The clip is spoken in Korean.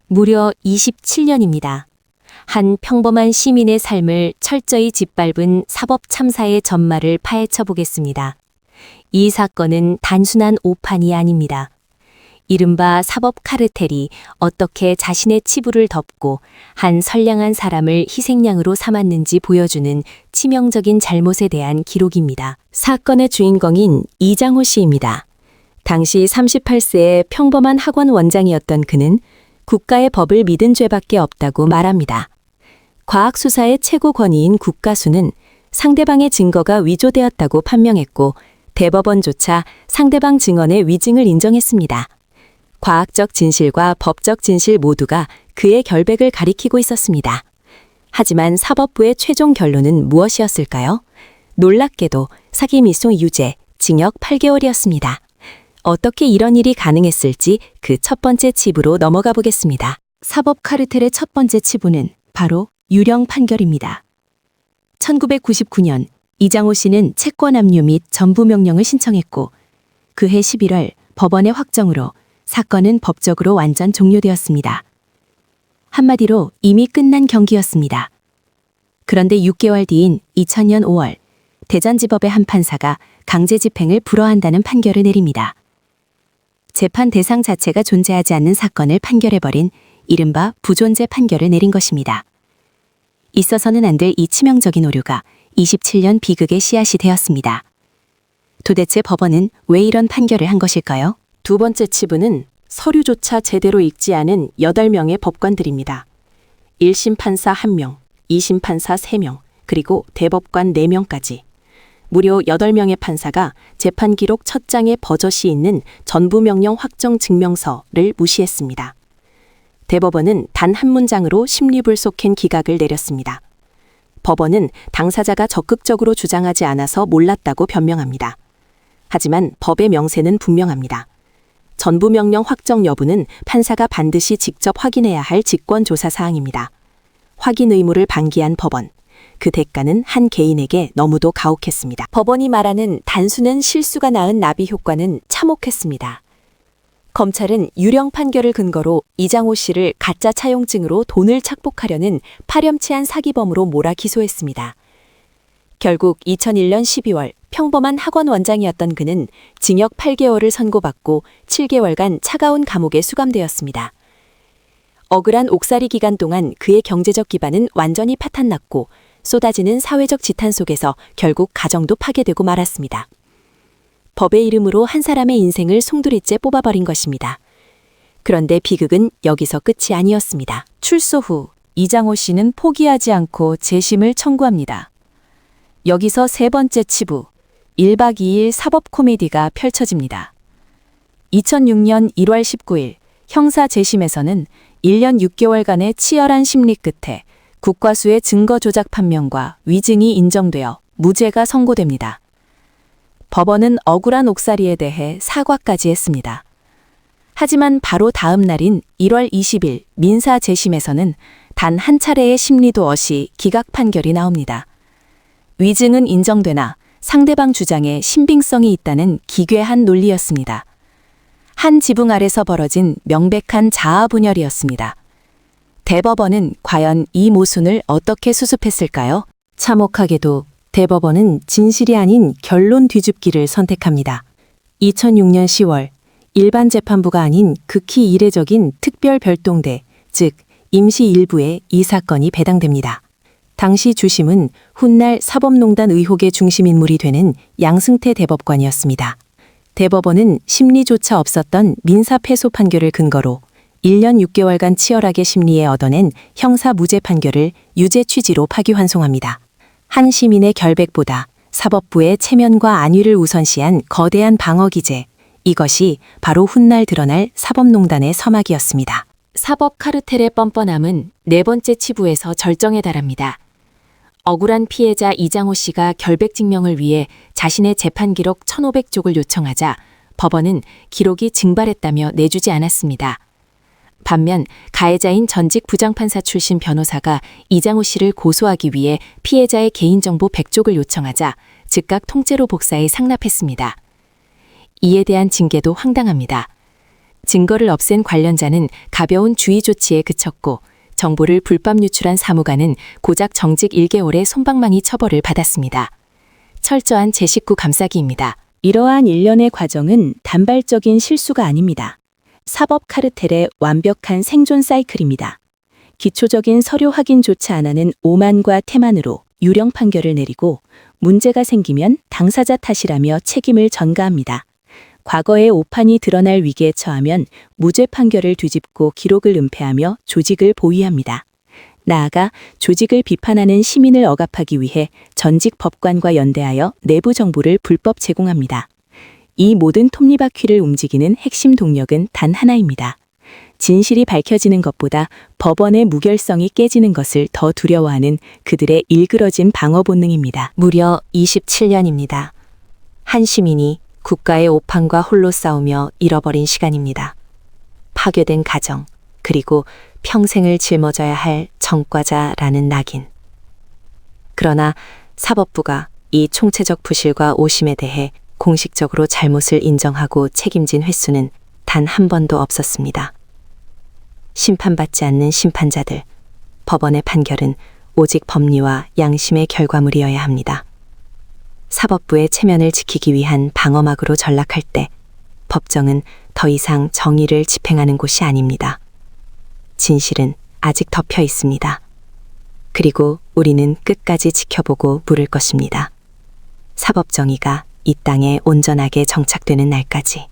무려 27년입니다. 한 평범한 시민의 삶을 철저히 짓밟은 사법 참사의 전말을 파헤쳐 보겠습니다. 이 사건은 단순한 오판이 아닙니다. 이른바 사법 카르텔이 어떻게 자신의 치부를 덮고 한 선량한 사람을 희생양으로 삼았는지 보여주는 치명적인 잘못에 대한 기록입니다. 사건의 주인공인 이장호 씨입니다. 당시 38세의 평범한 학원 원장이었던 그는 국가의 법을 믿은 죄밖에 없다고 말합니다. 과학수사의 최고 권위인 국가수는 상대방의 증거가 위조되었다고 판명했고 대법원조차 상대방 증언의 위증을 인정했습니다. 과학적 진실과 법적 진실 모두가 그의 결백을 가리키고 있었습니다. 하지만 사법부의 최종 결론은 무엇이었을까요? 놀랍게도 사기 미송 유죄, 징역 8개월이었습니다. 어떻게 이런 일이 가능했을지 그 첫 번째 치부로 넘어가 보겠습니다. 사법 카르텔의 첫 번째 치부는 바로 유령 판결입니다. 1999년 이장호 씨는 채권 압류 및 전부 명령을 신청했고 그해 11월 법원의 확정으로 사건은 법적으로 완전 종료되었습니다. 한마디로 이미 끝난 경기였습니다. 그런데 6개월 뒤인 2000년 5월 대전지법의 한 판사가 강제 집행을 불허한다는 판결을 내립니다. 재판 대상 자체가 존재하지 않는 사건을 판결해버린 이른바 부존재 판결을 내린 것입니다. 있어서는 안 될 이 치명적인 오류가 27년 비극의 씨앗이 되었습니다. 도대체 법원은 왜 이런 판결을 한 것일까요? 두 번째 치부는 서류조차 제대로 읽지 않은 8명의 법관들입니다. 1심 판사 1명, 2심 판사 3명, 그리고 대법관 4명까지. 무려 8명의 판사가 재판 기록 첫 장에 버젓이 있는 전부명령 확정 증명서를 무시했습니다. 대법원은 단 한 문장으로 심리불속행 기각을 내렸습니다. 법원은 당사자가 적극적으로 주장하지 않아서 몰랐다고 변명합니다. 하지만 법의 명세는 분명합니다. 전부명령 확정 여부는 판사가 반드시 직접 확인해야 할 직권조사 사항입니다. 확인 의무를 방기한 법원. 그 대가는 한 개인에게 너무도 가혹했습니다. 법원이 말하는 단순한 실수가 낳은 나비 효과는 참혹했습니다. 검찰은 유령 판결을 근거로 이장호 씨를 가짜 차용증으로 돈을 착복하려는 파렴치한 사기범으로 몰아 기소했습니다. 결국 2001년 12월 평범한 학원 원장이었던 그는 징역 8개월을 선고받고 7개월간 차가운 감옥에 수감되었습니다. 억울한 옥살이 기간 동안 그의 경제적 기반은 완전히 파탄났고 쏟아지는 사회적 지탄 속에서 결국 가정도 파괴되고 말았습니다. 법의 이름으로 한 사람의 인생을 송두리째 뽑아버린 것입니다. 그런데 비극은 여기서 끝이 아니었습니다. 출소 후 이장호 씨는 포기하지 않고 재심을 청구합니다. 여기서 세 번째 치부, 1박 2일 사법 코미디가 펼쳐집니다. 2006년 1월 19일 형사 재심에서는 1년 6개월간의 치열한 심리 끝에 국과수의 증거 조작 판명과 위증이 인정되어 무죄가 선고됩니다. 법원은 억울한 옥살이에 대해 사과까지 했습니다. 하지만 바로 다음 날인 1월 20일 민사 재심에서는 단 한 차례의 심리도 없이 기각 판결이 나옵니다. 위증은 인정되나 상대방 주장에 신빙성이 있다는 기괴한 논리였습니다. 한 지붕 아래서 벌어진 명백한 자아 분열이었습니다. 대법원은 과연 이 모순을 어떻게 수습했을까요? 참혹하게도 대법원은 진실이 아닌 결론 뒤집기를 선택합니다. 2006년 10월 일반 재판부가 아닌 극히 이례적인 특별 별동대, 즉 임시 1부에 이 사건이 배당됩니다. 당시 주심은 훗날 사법농단 의혹의 중심 인물이 되는 양승태 대법관이었습니다. 대법원은 심리조차 없었던 민사 패소 판결을 근거로 1년 6개월간 치열하게 심리에 얻어낸 형사 무죄 판결을 유죄 취지로 파기환송합니다. 한 시민의 결백보다 사법부의 체면과 안위를 우선시한 거대한 방어 기제, 이것이 바로 훗날 드러날 사법농단의 서막이었습니다. 사법 카르텔의 뻔뻔함은 네 번째 치부에서 절정에 달합니다. 억울한 피해자 이장호 씨가 결백 증명을 위해 자신의 재판 기록 1,500쪽을 요청하자 법원은 기록이 증발했다며 내주지 않았습니다. 반면 가해자인 전직 부장판사 출신 변호사가 이장호 씨를 고소하기 위해 피해자의 개인정보 100쪽을 요청하자 즉각 통째로 복사해 상납했습니다. 이에 대한 징계도 황당합니다. 증거를 없앤 관련자는 가벼운 주의 조치에 그쳤고 정보를 불법 유출한 사무관은 고작 정직 1개월의 솜방망이 처벌을 받았습니다. 철저한 제19 감싸기입니다. 이러한 일련의 과정은 단발적인 실수가 아닙니다. 사법 카르텔의 완벽한 생존 사이클입니다. 기초적인 서류 확인조차 안 하는 오만과 태만으로 유령 판결을 내리고 문제가 생기면 당사자 탓이라며 책임을 전가합니다. 과거의 오판이 드러날 위기에 처하면 무죄 판결을 뒤집고 기록을 은폐하며 조직을 보위합니다. 나아가 조직을 비판하는 시민을 억압하기 위해 전직 법관과 연대하여 내부 정보를 불법 제공합니다. 이 모든 톱니바퀴를 움직이는 핵심 동력은 단 하나입니다. 진실이 밝혀지는 것보다 법원의 무결성이 깨지는 것을 더 두려워하는 그들의 일그러진 방어 본능입니다. 무려 27년입니다. 한 시민이 국가의 오판과 홀로 싸우며 잃어버린 시간입니다. 파괴된 가정, 그리고 평생을 짊어져야 할 전과자라는 낙인. 그러나 사법부가 이 총체적 부실과 오심에 대해 공식적으로 잘못을 인정하고 책임진 횟수는 단 한 번도 없었습니다. 심판받지 않는 심판자들, 법원의 판결은 오직 법리와 양심의 결과물이어야 합니다. 사법부의 체면을 지키기 위한 방어막으로 전락할 때 법정은 더 이상 정의를 집행하는 곳이 아닙니다. 진실은 아직 덮여 있습니다. 그리고 우리는 끝까지 지켜보고 물을 것입니다. 사법정의가 이 땅에 온전하게 정착되는 날까지.